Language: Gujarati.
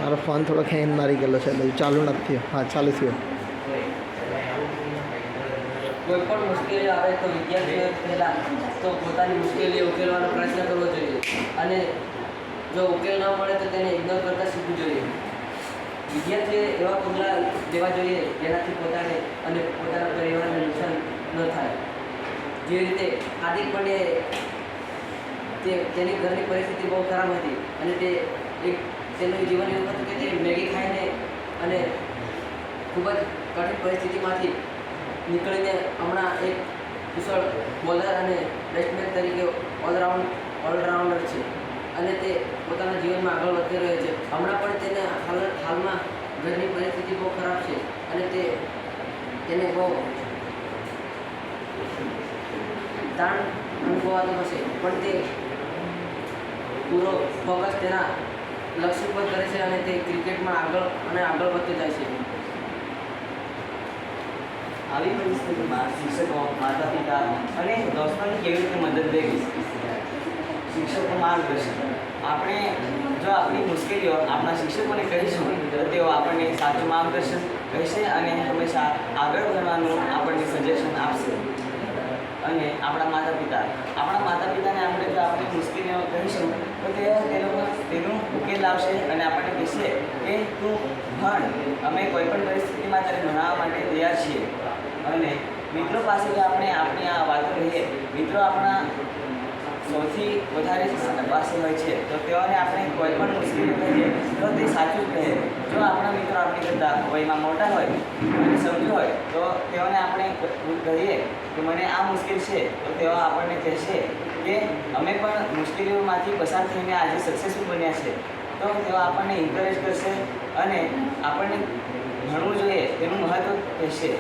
મારો ફોન થોડોક હેંગ મારી ગયેલો છે એટલે ચાલુ નથી થયો. હા ચાલુ થયો. કોઈ પણ મુશ્કેલી આવે તો વિદ્યાર્થીઓ પહેલાં તો પોતાની મુશ્કેલી ઉકેલવાનો પ્રયત્ન કરવો જોઈએ અને જો ઉકેલ ન મળે તો તેને ઇગ્નોર કરતાં શીખવું જોઈએ. વિદ્યાર્થીએ એવા પગલાં લેવા જોઈએ જેનાથી પોતાને અને પોતાના પરિવારને નુકસાન ન થાય. જે રીતે હાર્દિક પંડ્યાએ તેની ઘરની પરિસ્થિતિ બહુ ખરાબ હતી અને તેનું જીવન એવું હતું કે તે મેગી ખાઈને અને ખૂબ જ કઠિન પરિસ્થિતિમાંથી નીકળીને હમણાં એક કુશળ બોલર અને બેટ્સમેન તરીકે ઓલરાઉન્ડર છે અને તે પોતાના જીવનમાં આગળ વધી રહ્યો છે. હમણાં પણ તેને હાલમાં ઘરની પરિસ્થિતિ બહુ ખરાબ છે અને તેને બહુ તાણ અનુભવાતો હશે પણ તે પૂરો ફોકસ તેના લક્ષ્ય પર કરે છે અને તે ક્રિકેટમાં આગળ વધતો જાય છે. આવી પરિસ્થિતિમાં શિક્ષકો, માતા પિતા અને દોસ્તોની કેવી રીતે મદદ લેવી? શિક્ષકો માર્ગદર્શન. આપણે જો આપણી મુશ્કેલીઓ આપણા શિક્ષકોને કહીશું તો તેઓ આપણને સાચું માર્ગદર્શન કહેશે અને હંમેશા આગળ વધવાનું આપણને સજેશન આપશે. અને આપણા માતા પિતાને આપણે જો આપણી મુશ્કેલીઓ કહીશું તો તે લોકો તેનું ઉકેલ લાવશે અને આપણને કહેશે કે તું ભણ, અમે કોઈ પણ પરિસ્થિતિમાં તારે ભણાવવા માટે તૈયાર છીએ. અને મિત્રો પાસે જો આપણે આપણી આ વાતો કહીએ, મિત્રો આપણા સૌથી વધારે પાસે હોય છે તો તેઓને આપણે કોઈ પણ મુશ્કેલી કહીએ તો તે સાચું જ કહે. જો આપણા મિત્રો આપણી કરતાં વયમાં મોટા હોય અને સમજુ હોય તો તેઓને આપણે કહીએ કે મને આ મુશ્કેલ છે તો તેઓ આપણને કહેશે કે અમે પણ મુશ્કેલીઓમાંથી પસાર થઈને આજે સક્સેસફુલ બન્યા છે. તો તેઓ આપણને એન્કરેજ કરશે અને આપણને ભણવું જોઈએ તેનું મહત્ત્વ કહેશે.